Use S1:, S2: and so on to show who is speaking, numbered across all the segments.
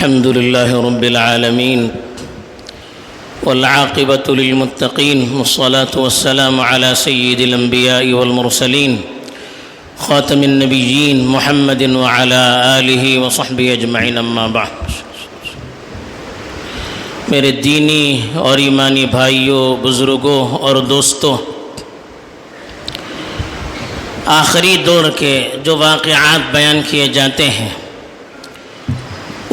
S1: الحمد لله رب العالمين والعاقبة للمتقين والصلاة والسلام على سيد الأنبياء والمرسلين خاتم النبيين محمد وعلى آله وصحبه أجمعين اما بعد۔ میرے دینی اور ایمانی بھائیوں، بزرگوں اور دوستوں، آخری دور کے جو واقعات بیان کیے جاتے ہیں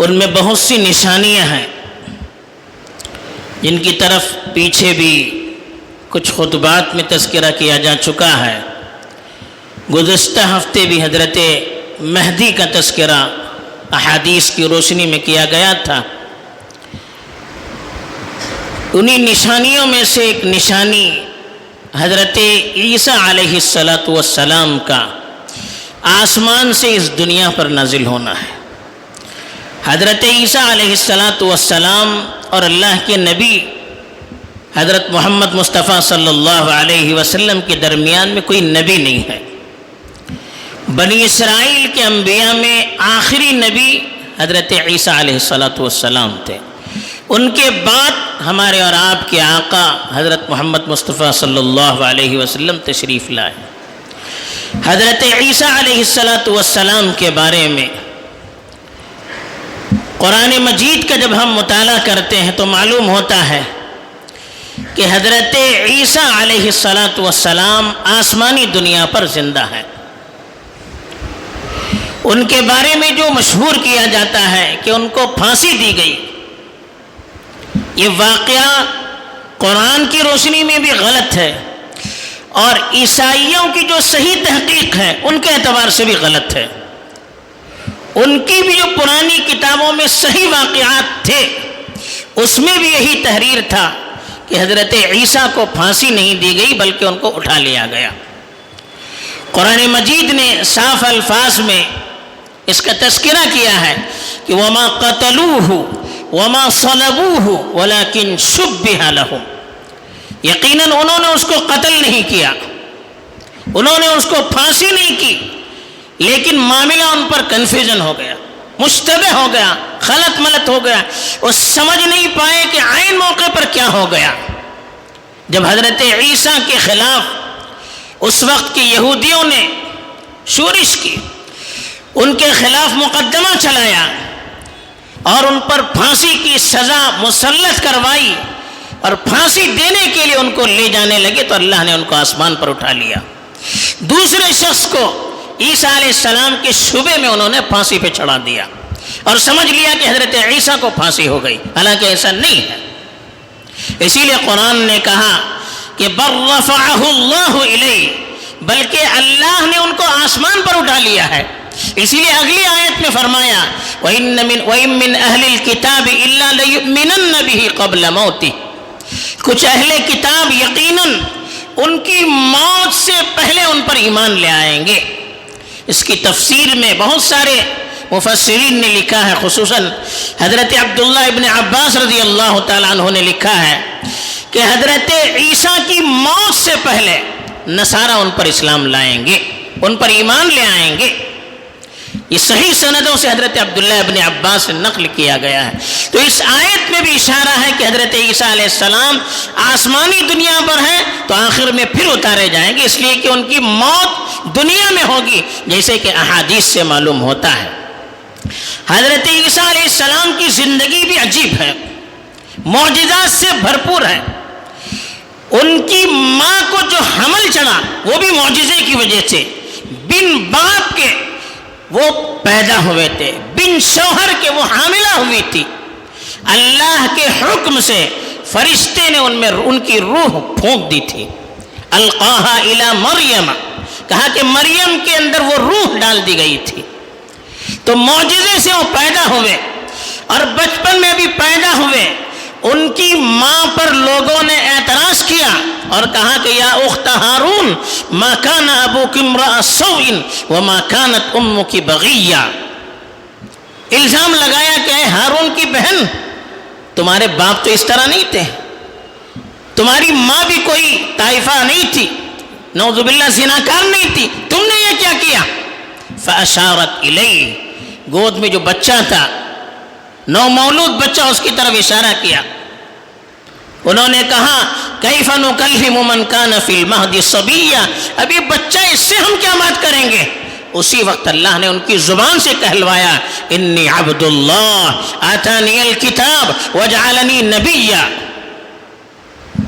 S1: ان میں بہت سی نشانیاں ہیں جن کی طرف پیچھے بھی کچھ خطبات میں تذکرہ کیا جا چکا ہے۔ گزشتہ ہفتے بھی حضرت مہدی کا تذکرہ احادیث کی روشنی میں کیا گیا تھا۔ انہی نشانیوں میں سے ایک نشانی حضرت عیسیٰ علیہ السلام کا آسمان سے اس دنیا پر نازل ہونا ہے۔ حضرت عیسیٰ علیہ السلام اور اللہ کے نبی حضرت محمد مصطفیٰ صلی اللہ علیہ وسلم کے درمیان میں کوئی نبی نہیں ہے۔ بنی اسرائیل کے انبیاء میں آخری نبی حضرت عیسیٰ علیہ السلام تھے۔ ان کے بعد ہمارے اور آپ کے آقا حضرت محمد مصطفیٰ صلی اللہ علیہ وسلم تشریف لائے۔ حضرت عیسیٰ علیہ السلام کے بارے میں قرآن مجید کا جب ہم مطالعہ کرتے ہیں تو معلوم ہوتا ہے کہ حضرت عیسیٰ علیہ السلام آسمانی دنیا پر زندہ ہے۔ ان کے بارے میں جو مشہور کیا جاتا ہے کہ ان کو پھانسی دی گئی، یہ واقعہ قرآن کی روشنی میں بھی غلط ہے اور عیسائیوں کی جو صحیح تحقیق ہے ان کے اعتبار سے بھی غلط ہے۔ ان کی بھی جو پرانی کتابوں میں صحیح واقعات تھے اس میں بھی یہی تحریر تھا کہ حضرت عیسیٰ کو پھانسی نہیں دی گئی بلکہ ان کو اٹھا لیا گیا۔ قرآن مجید نے صاف الفاظ میں اس کا تذکرہ کیا ہے کہ وَمَا قَتَلُوهُ وَمَا صَلَبُوهُ وَلَكِنْ شُبِّهَ لَهُمْ، یقیناً انہوں نے اس کو قتل نہیں کیا، انہوں نے اس کو پھانسی نہیں کی، لیکن معاملہ ان پر کنفیوژن ہو گیا، مشتبہ ہو گیا، خلط ملط ہو گیا، وہ سمجھ نہیں پائے کہ عین موقع پر کیا ہو گیا۔ جب حضرت عیسیٰ کے خلاف اس وقت کے یہودیوں نے شورش کی، ان کے خلاف مقدمہ چلایا اور ان پر پھانسی کی سزا مسلط کروائی اور پھانسی دینے کے لیے ان کو لے جانے لگے تو اللہ نے ان کو آسمان پر اٹھا لیا۔ دوسرے شخص کو عیسیٰ علیہ السلام کے شبے میں انہوں نے پھانسی پہ چڑھا دیا اور سمجھ لیا کہ حضرت عیسیٰ کو پھانسی ہو گئی، حالانکہ ایسا نہیں ہے۔ اسی لیے قرآن نے کہا کہ بل رفعہ اللہ الیہ، بلکہ اللہ نے ان کو آسمان پر اٹھا لیا ہے۔ اسی لیے اگلی آیت میں فرمایا وَإِن مِّنْ أَهْلِ الْكِتَابِ إِلَّا لَيُؤْمِنَنَّ بِهِ قَبْلَ مَوْتِهِ، کچھ اہل کتاب یقیناً ان کی موت سے پہلے ان پر ایمان لے آئیں گے۔ اس کی تفسیر میں بہت سارے مفسرین نے لکھا ہے، خصوصاً حضرت عبداللہ ابن عباس رضی اللہ تعالیٰ عنہ نے لکھا ہے کہ حضرت عیسیٰ کی موت سے پہلے نصارہ ان پر اسلام لائیں گے، ان پر ایمان لے آئیں گے۔ یہ صحیح سندوں سے حضرت عبداللہ ابن عباس سے نقل کیا گیا ہے۔ تو اس آیت میں بھی اشارہ ہے کہ حضرت عیسیٰ علیہ السلام آسمانی دنیا پر ہیں تو آخر میں پھر اتارے جائیں گے، اس لیے کہ ان کی موت دنیا میں ہوگی، جیسے کہ احادیث سے معلوم ہوتا ہے۔ حضرت عیسیٰ علیہ السلام کی زندگی بھی عجیب ہے، معجزات سے بھرپور ہے۔ ان کی ماں کو جو حمل چڑھا وہ بھی معجزے کی وجہ سے، بن باپ کے وہ پیدا ہوئے تھے، بن شوہر کے وہ حاملہ ہوئی تھی۔ اللہ کے حکم سے فرشتے نے ان میں ان کی روح پھونک دی تھی۔ القاہا الی مریم، کہا کہ مریم کے اندر وہ روح ڈال دی گئی تھی۔ تو معجزے سے وہ پیدا ہوئے اور بچپن میں بھی پیدا ہوئے۔ ان کی ماں پر لوگوں نے اعتراض کیا اور کہا کہ یا اخت ہارون ما کان ابوک امرأ سوء وما کانت امک بغیہ، الزام لگایا کہ اے ہارون کی بہن، تمہارے باپ تو اس طرح نہیں تھے، تمہاری ماں بھی کوئی طائفہ نہیں تھی، نعوذ باللہ زناکار نہیں تھی، تم نے یہ کیا؟ فاشارت الیہ، گود میں جو بچہ تھا نومولود بچہ، اس کی طرف اشارہ کیا. انہوں نے کہا کیف نکلم من کان فی المہد صبیا، ابھی بچہ، اس سے ہم کیا بات کریں گے؟ اسی وقت اللہ نے ان کی زبان سے کہلوایا انی عبد اللہ آتانی الکتاب وجعلنی نبیا.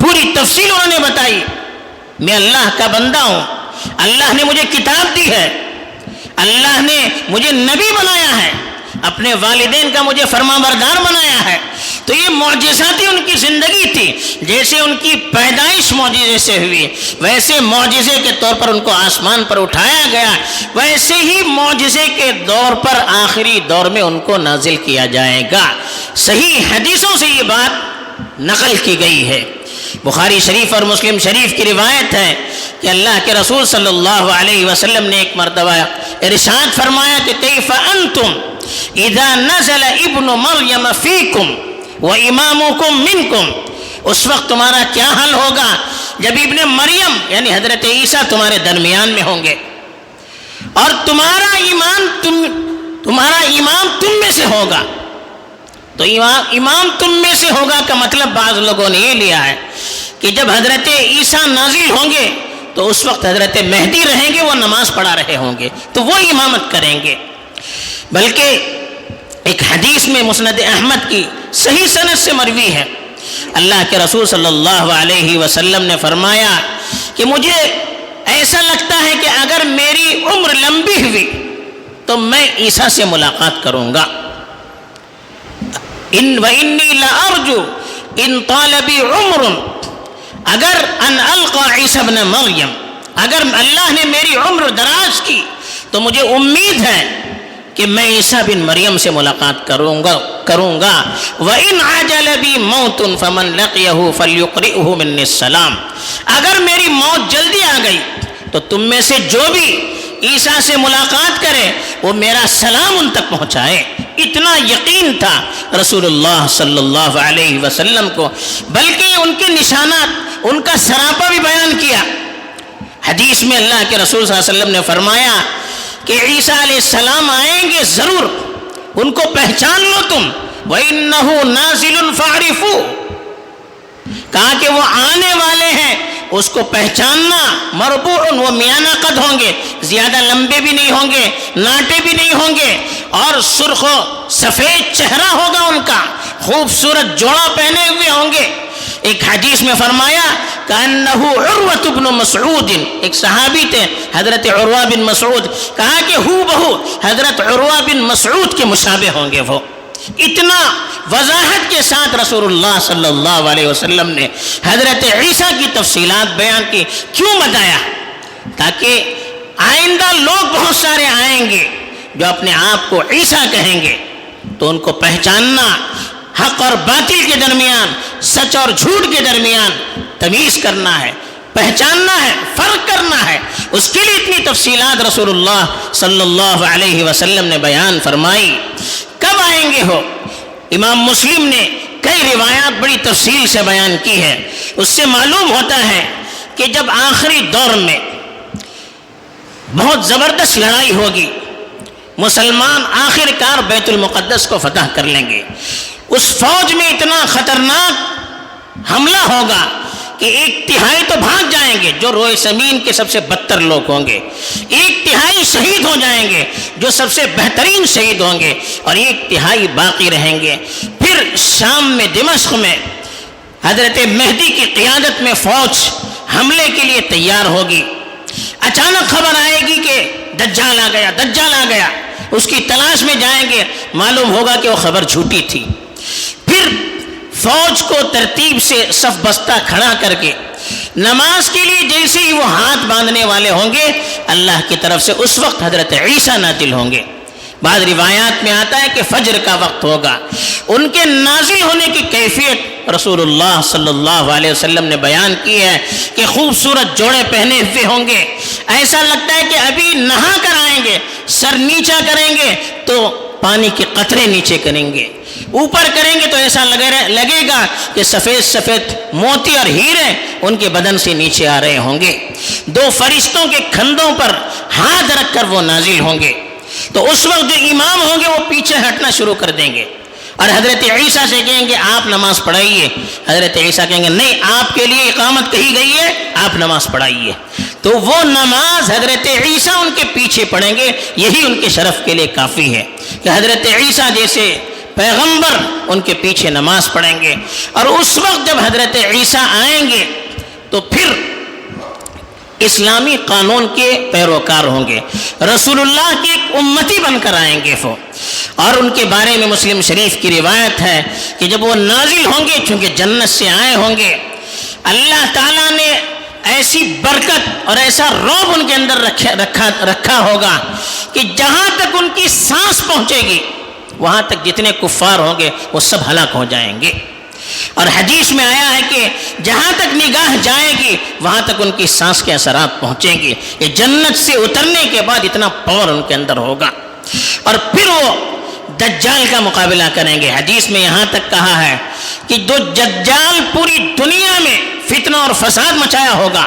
S1: پوری تفصیل انہوں نے بتائی، میں اللہ کا بندہ ہوں، اللہ نے مجھے کتاب دی ہے، اللہ نے مجھے نبی بنایا ہے، اپنے والدین کا مجھے فرما بردار بنایا ہے. تو یہ معجزاتی ان کی زندگی تھی. جیسے ان کی پیدائش معجزے سے ہوئی، ویسے معجزے کے طور پر ان کو آسمان پر اٹھایا گیا، ویسے ہی معجزے کے دور پر آخری دور میں ان کو نازل کیا جائے گا. صحیح حدیثوں سے یہ بات نقل کی گئی ہے. بخاری شریف اور مسلم شریف کی روایت ہے کہ اللہ کے رسول صلی اللہ علیہ وسلم نے ایک مرتبہ ارشاد فرمایا کہ کیف انتم اذا نزل ابن مریم فیکم وامامکم منکم، اس وقت تمہارا کیا حال ہوگا جب ابن مریم یعنی حضرت عیسیٰ تمہارے درمیان میں ہوں گے اور تمہارا امام تم میں سے ہوگا. تو امام تم میں سے ہوگا کا مطلب بعض لوگوں نے یہ لیا ہے کہ جب حضرت عیسیٰ نازل ہوں گے تو اس وقت حضرت مہدی رہیں گے، وہ نماز پڑھا رہے ہوں گے تو وہ امامت کریں گے. بلکہ ایک حدیث میں مسند احمد کی صحیح سند سے مروی ہے، اللہ کے رسول صلی اللہ علیہ وسلم نے فرمایا کہ مجھے ایسا لگتا ہے کہ اگر میری عمر لمبی ہوئی تو میں عیسیٰ سے ملاقات کروں گا. وَإِنِّي لَأَرْجُو إِن طَالَ بِي عُمْرٌ اگر ان القى عیسی ابن مریم، اگر اللہ نے میری عمر دراز کی تو مجھے امید ہے کہ میں عیسیٰ بن مریم سے ملاقات کروں گا. وَإِنْ عَجَلَ بِي مَوْتٌ فَمَنْ لَقِيَهُ فَلْيُقْرِئْهُ مِنِّي السَّلَامَ، اگر میری موت جلدی آ گئی تو تم میں سے جو بھی عیسیٰ سے ملاقات کرے وہ میرا سلام ان تک پہنچائے. اتنا یقین تھا رسول اللہ صلی اللہ علیہ وسلم کو. بلکہ ان کے نشانات، ان کا سراپا بھی بیان کیا. حدیث میں اللہ کے رسول صلی اللہ علیہ وسلم نے فرمایا کہ عیسیٰ علیہ السلام آئیں گے ضرور، ان کو پہچان لو تم. وَإِنَّهُ نَازِلٌ فَاعْرِفُوهُ، کہا کہ وہ آنے والے ہیں، اس کو پہچاننا. مربوع، وہ میانہ قد ہوں گے، زیادہ لمبے بھی نہیں ہوں گے، ناٹے بھی نہیں ہوں گے، اور سرخ و سفید چہرہ ہوگا ان کا، خوبصورت جوڑا پہنے ہوئے ہوں گے. ایک حدیث میں فرمایا کأنہ عروۃ بن مسعود، ایک صحابی تھے حضرت عروہ بن مسعود، کہا کہ ہو بہو حضرت عروہ بن مسعود کے مشابہ ہوں گے. وہ اتنا وضاحت کے ساتھ رسول اللہ صلی اللہ علیہ وسلم نے حضرت عیسیٰ کی تفصیلات بیان کی. کیوں بتایا؟ تاکہ آئندہ لوگ بہت سارے آئیں گے جو اپنے آپ کو عیسیٰ کہیں گے تو ان کو پہچاننا، حق اور باطل کے درمیان، سچ اور جھوٹ کے درمیان تمیز کرنا ہے، پہچاننا ہے، فرق کرنا ہے. اس کے لیے اتنی تفصیلات رسول اللہ صلی اللہ علیہ وسلم نے بیان فرمائی. کب آئیں گے ہو؟ امام مسلم نے کئی روایات بڑی تفصیل سے بیان کی ہے. اس سے معلوم ہوتا ہے کہ جب آخری دور میں بہت زبردست لڑائی ہوگی، مسلمان آخر کار بیت المقدس کو فتح کر لیں گے. اس فوج میں اتنا خطرناک حملہ ہوگا کہ ایک تہائی تو بھاگ جائیں گے جو روئے زمین کے سب سے بدتر لوگ ہوں گے، ایک تہائی شہید ہو جائیں گے جو سب سے بہترین شہید ہوں گے، اور ایک تہائی باقی رہیں گے. پھر شام میں دمشق میں حضرت مہدی کی قیادت میں فوج حملے کے لیے تیار ہوگی. اچانک خبر آئے گی کہ دجال آ گیا، دجال آ گیا. اس کی تلاش میں جائیں گے، معلوم ہوگا کہ وہ خبر جھوٹی تھی. پھر فوج کو ترتیب سے صف بستہ کھڑا کر کے نماز کے لیے جیسے ہی وہ ہاتھ باندھنے والے ہوں گے، اللہ کی طرف سے اس وقت حضرت عیسیٰ نازل ہوں گے. بعض روایات میں آتا ہے کہ فجر کا وقت ہوگا. ان کے نازل ہونے کی کیفیت رسول اللہ صلی اللہ علیہ وسلم نے بیان کی ہے کہ خوبصورت جوڑے پہنے ہوئے ہوں گے. ایسا لگتا ہے کہ ابھی نہا کر آئیں گے، سر نیچا کریں گے تو پانی کے قطرے نیچے کریں گے، اوپر کریں گے تو ایسا لگے گا کہ سفید سفید موتی اور ہیرے ان کے بدن سے نیچے آ رہے ہوں گے. دو فرشتوں کے کندھوں پر ہاتھ رکھ کر وہ نازل ہوں گے. تو اس وقت جو امام ہوں گے وہ پیچھے ہٹنا شروع کر دیں گے اور حضرت عیسیٰ سے کہیں گے آپ نماز پڑھائیے، حضرت عیسیٰ کہیں گے نہیں، آپ کے لیے اقامت کہی گئی ہے، آپ نماز پڑھائیے. تو وہ نماز حضرت عیسیٰ ان کے پیچھے پڑھیں گے، یہی ان کے شرف کے لیے کافی ہے کہ حضرت عیسیٰ جیسے پیغمبر ان کے پیچھے نماز پڑھیں گے. اور اس وقت جب حضرت عیسیٰ آئیں گے تو پھر اسلامی قانون کے پیروکار ہوں گے، رسول اللہ کی ایک امتی بن کر آئیں گے وہ. اور ان کے بارے میں مسلم شریف کی روایت ہے کہ جب وہ نازل ہوں گے، چونکہ جنت سے آئے ہوں گے، اللہ تعالیٰ نے ایسی برکت اور ایسا رعب ان کے اندر رکھا ہوگا کہ جہاں تک ان کی سانس پہنچے گی وہاں تک جتنے کفار ہوں گے وہ سب ہلاک ہو جائیں گے. اور حدیث میں آیا ہے کہ جہاں تک نگاہ جائے گی وہاں تک ان کی سانس کے اثرات پہنچیں گے. یہ جنت سے اترنے کے بعد اتنا پاور ان کے اندر ہوگا. اور پھر وہ دجال کا مقابلہ کریں گے. حدیث میں یہاں تک کہا ہے کہ جو دجال پوری دنیا میں فتنہ اور فساد مچایا ہوگا،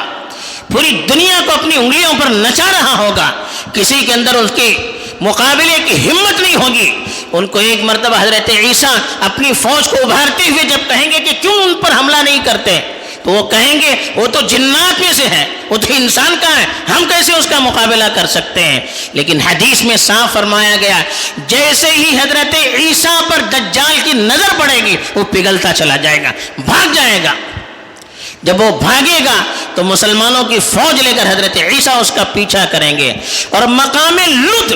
S1: پوری دنیا کو اپنی انگلیوں پر نچا رہا ہوگا، کسی کے اندر اس کے مقابلے کی ہمت نہیں ہوگی. ان کو ایک مرتبہ حضرت عیسیٰ اپنی فوج کو ابھارتے ہوئے جب کہیں گے کہ کیوں ان پر حملہ نہیں کرتے، تو وہ کہیں گے وہ تو جنات میں سے ہے، وہ تو انسان کا ہے، ہم کیسے اس کا مقابلہ کر سکتے ہیں. لیکن حدیث میں صاف فرمایا گیا جیسے ہی حضرت عیسیٰ پر دجال کی نظر پڑے گی وہ پگھلتا چلا جائے گا، بھاگ جائے گا. جب وہ بھاگے گا تو مسلمانوں کی فوج لے کر حضرت عیسیٰ اس کا پیچھا کریں گے. اور مقام لد،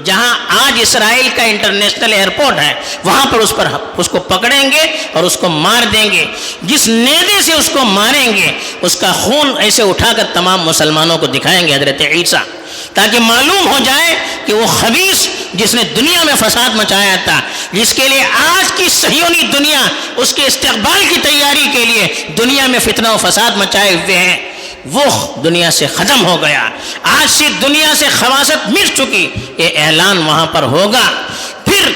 S1: جہاں آج اسرائیل کا انٹرنیشنل ایئرپورٹ ہے، وہاں پر اس کو پکڑیں گے اور اس کو مار دیں گے. جس نیزے سے اس کو ماریں گے اس کا خون ایسے اٹھا کر تمام مسلمانوں کو دکھائیں گے حضرت عیسیٰ، تاکہ معلوم ہو جائے کہ وہ خبیث جس نے دنیا میں فساد مچایا تھا، جس کے لیے آج کی صہیونی دنیا اس کے استقبال کی تیاری کے لیے دنیا میں فتنہ و فساد مچائے ہوئے ہیں، وہ دنیا سے ختم ہو گیا. آج سے دنیا سے خباثت مٹ چکی، یہ اعلان وہاں پر ہوگا. پھر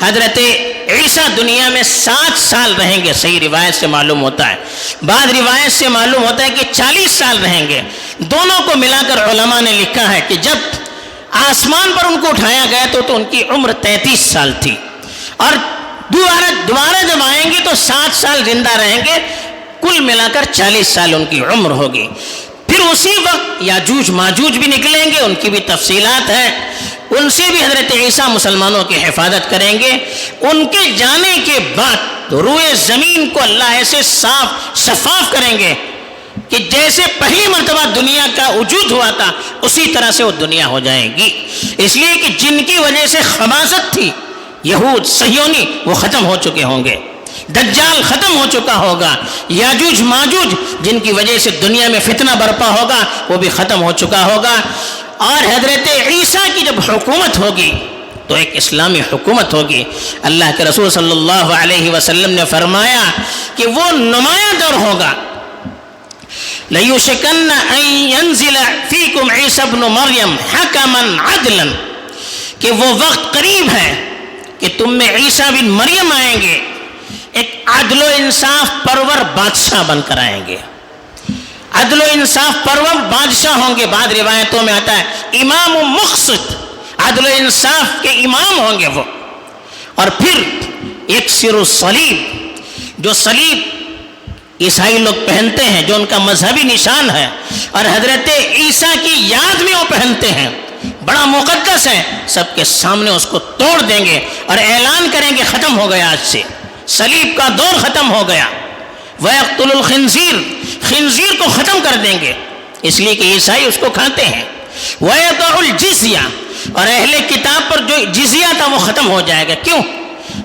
S1: حضرت عیسیٰ دنیا میں 7 سال رہیں گے، صحیح روایت سے معلوم ہوتا ہے. بعض روایت سے معلوم ہوتا ہے کہ 40 سال رہیں گے. دونوں کو ملا کر علماء نے لکھا ہے کہ جب آسمان پر ان کو اٹھایا گیا تو ان کی عمر 33 سال تھی، اور دوبارہ جب آئیں گے تو 7 سال زندہ رہیں گے، کل ملا کر 40 سال ان کی عمر ہوگی. پھر اسی وقت یاجوج ماجوج بھی نکلیں گے، ان کی بھی تفصیلات ہیں، ان سے بھی حضرت عیسیٰ مسلمانوں کی حفاظت کریں گے. ان کے جانے کے بعد روئے زمین کو اللہ ایسے صاف شفاف کریں گے کہ جیسے پہلی مرتبہ دنیا کا وجود ہوا تھا اسی طرح سے وہ دنیا ہو جائے گی. اس لیے کہ جن کی وجہ سے خباثت تھی، یہود صہیونی، وہ ختم ہو چکے ہوں گے، دجال ختم ہو چکا ہوگا، یاجوج ماجوج جن کی وجہ سے دنیا میں فتنہ برپا ہوگا وہ بھی ختم ہو چکا ہوگا. اور حضرت عیسیٰ کی جب حکومت ہوگی تو ایک اسلامی حکومت ہوگی. اللہ کے رسول صلی اللہ علیہ وسلم نے فرمایا کہ وہ نمایاں دور ہوگا، لَيُوشِكَنَّ أَن يَنزِلَ فِيكُمْ عِيسَى ابْنُ مَرْيَمَ حَكَمًا عَدْلًا، کہ وہ وقت قریب ہے کہ تم میں عیسیٰ بن مریم آئیں گے، ایک عدل و انصاف پرور بادشاہ بن کر آئیں گے. عدل و انصاف پرور بادشاہ ہوں گے. بعض روایتوں میں آتا ہے امام و مقسط، عدل و انصاف کے امام ہوں گے وہ. اور پھر یکسر الصلیب، جو صلیب عیسائی لوگ پہنتے ہیں، جو ان کا مذہبی نشان ہے، اور حضرت عیسیٰ کی یاد میں وہ پہنتے ہیں، بڑا مقدس ہے، سب کے سامنے اس کو توڑ دیں گے اور اعلان کریں گے ختم ہو گیا، آج سے صلیب کا دور ختم ہو گیا. وَيَقْتُلُ الْخِنْزِيرَ، خنزیر کو ختم کر دیں گے، اس لیے کہ عیسائی اس کو کھاتے ہیں. وَيَضَعُ الْجِزْيَةَ، اور اہل کتاب پر جو جزیہ تھا وہ ختم ہو جائے گا. کیوں؟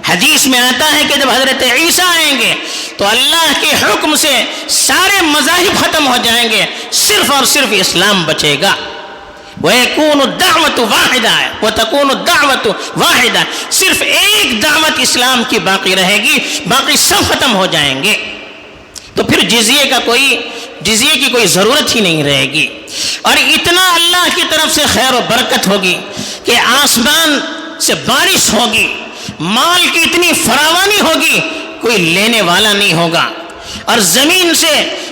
S1: حدیث میں آتا ہے کہ جب حضرت عیسیٰ آئیں گے تو اللہ کے حکم سے سارے مذاہب ختم ہو جائیں گے، صرف اور صرف اسلام بچے گا. وَيَكُونُ الدَّعْوَةُ وَاحِدَةً وَتَكُونُ الدَّعْوَةُ وَاحِدَةً، صرف ایک دعوت اسلام کی باقی رہے گی، باقی سب ختم ہو جائیں گے. تو پھر جزیے کی کوئی ضرورت ہی نہیں رہے گی. اور اتنا اللہ کی طرف سے خیر و برکت ہوگی کہ آسمان سے بارش ہوگی، مال کی اتنی فراوانی ہوگی کوئی لینے والا نہیں ہوگا، اور زمین سے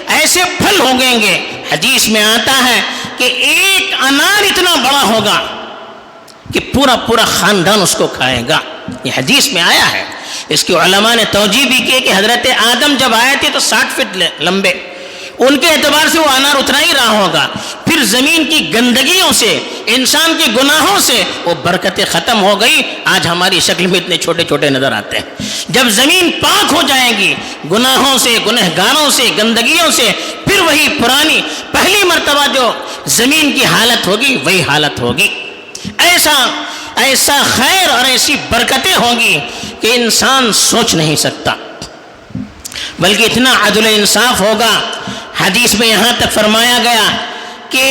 S1: ایسے پھل ہوگیں گے. حدیث میں آتا ہے کہ ایک انار اتنا بڑا ہوگا کہ پورا خاندان اس کو کھائے گا. یہ حدیث میں آیا ہے اس کی علماء نے توجیہ بھی کی کہ حضرت آدم جب آئے تھے تو 60 فٹ لمبے، ان کے اعتبار سے وہ انار اتنا ہی رہا ہوگا، پھر زمین کی گندگیوں سے، انسان کے گناہوں سے وہ برکتیں ختم ہو گئی، آج ہماری شکل میں اتنے چھوٹے چھوٹے نظر آتے ہیں۔ جب زمین پاک ہو جائے گی گناہوں سے، گنہگاروں سے، گندگیوں سے، پھر وہی پرانی پہلی مرتبہ جو زمین کی حالت ہوگی وہی حالت ہوگی۔ ایسا خیر اور ایسی برکتیں ہوں گی کہ انسان سوچ نہیں سکتا، بلکہ اتنا عدل و انصاف ہوگا۔ حدیث میں یہاں تک فرمایا گیا کہ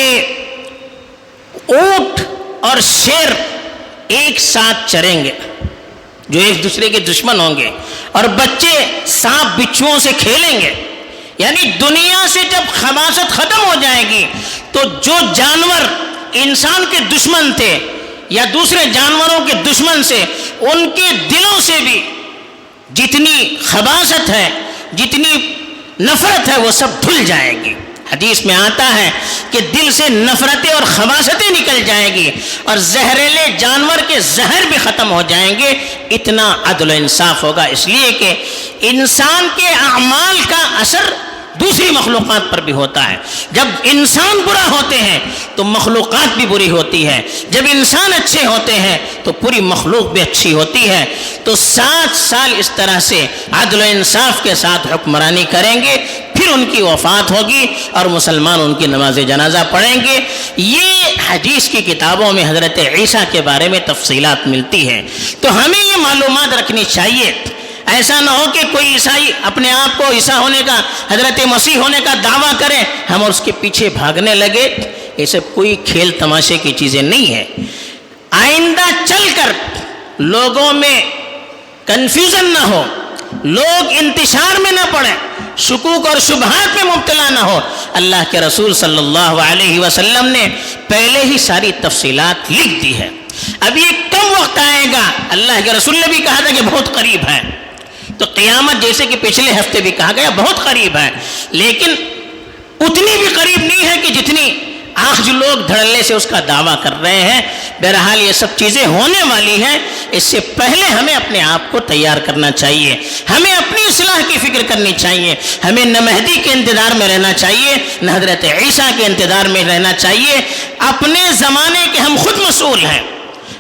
S1: اونٹ اور شیر ایک ساتھ چریں گے جو ایک دوسرے کے دشمن ہوں گے، اور بچے سانپ بچھوؤں سے کھیلیں گے۔ یعنی دنیا سے جب خباثت ختم ہو جائے گی تو جو جانور انسان کے دشمن تھے یا دوسرے جانوروں کے دشمن سے، ان کے دلوں سے بھی جتنی خباثت ہے، جتنی نفرت ہے، وہ سب دھل جائے گی۔ حدیث میں آتا ہے کہ دل سے نفرتیں اور خباثتیں نکل جائیں گی اور زہریلے جانور کے زہر بھی ختم ہو جائیں گے۔ اتنا عدل و انصاف ہوگا، اس لیے کہ انسان کے اعمال کا اثر دوسری مخلوقات پر بھی ہوتا ہے۔ جب انسان برا ہوتے ہیں تو مخلوقات بھی بری ہوتی ہے، جب انسان اچھے ہوتے ہیں تو پوری مخلوق بھی اچھی ہوتی ہے۔ تو 7 سال اس طرح سے عدل و انصاف کے ساتھ حکمرانی کریں گے، پھر ان کی وفات ہوگی اور مسلمان ان کی نماز جنازہ پڑھیں گے۔ یہ حدیث کی کتابوں میں حضرت عیسیٰ کے بارے میں تفصیلات ملتی ہیں، تو ہمیں یہ معلومات رکھنی چاہیے۔ ایسا نہ ہو کہ کوئی عیسائی اپنے آپ کو عیسیٰ ہونے کا، حضرت مسیح ہونے کا دعویٰ کرے، ہم اس کے پیچھے بھاگنے لگے۔ یہ سب کوئی کھیل تماشے کی چیزیں نہیں ہیں۔ آئندہ چل کر لوگوں میں کنفیوژن نہ ہو، لوگ انتشار میں نہ پڑیں، شکوک اور شبہات میں مبتلا نہ ہو۔ اللہ کے رسول صلی اللہ علیہ وسلم نے پہلے ہی ساری تفصیلات لکھ دی ہے۔ اب یہ کم وقت آئے گا، اللہ کے رسول نے بھی کہا تھا کہ بہت قریب ہے، تو قیامت جیسے کہ پچھلے ہفتے بھی کہا گیا بہت قریب ہے، لیکن اتنی بھی قریب نہیں ہے کہ جتنی آج لوگ دھڑلے سے اس کا دعویٰ کر رہے ہیں۔ بہرحال یہ سب چیزیں ہونے والی ہیں، اس سے پہلے ہمیں اپنے آپ کو تیار کرنا چاہیے، ہمیں اپنی اصلاح کی فکر کرنی چاہیے، ہمیں نہ مہدی کے انتظار میں رہنا چاہیے، نہ حضرت عیسیٰ کے انتظار میں رہنا چاہیے۔ اپنے زمانے کے ہم خود مسئول ہیں،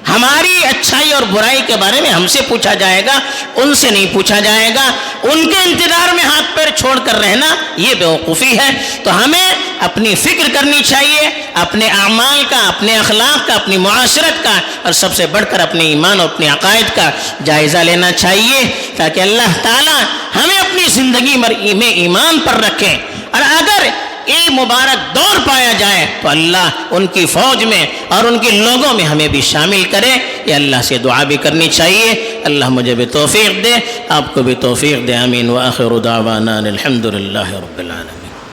S1: ہماری اچھائی اور برائی کے بارے میں ہم سے پوچھا جائے گا، ان سے نہیں پوچھا جائے گا۔ ان کے انتظار میں ہاتھ پیر چھوڑ کر رہنا یہ بیوقوفی ہے۔ تو ہمیں اپنی فکر کرنی چاہیے، اپنے اعمال کا، اپنے اخلاق کا، اپنی معاشرت کا، اور سب سے بڑھ کر اپنے ایمان اور اپنے عقائد کا جائزہ لینا چاہیے، تاکہ اللہ تعالی ہمیں اپنی زندگی میں ایمان پر رکھے۔ اور اگر یہ مبارک دور پایا جائے تو اللہ ان کی فوج میں اور ان کے لوگوں میں ہمیں بھی شامل کرے۔ یہ اللہ سے دعا بھی کرنی چاہیے۔ اللہ مجھے بھی توفیق دے، آپ کو بھی توفیق دے، آمین۔ وآخر دعوانا الحمد للہ رب العالمین۔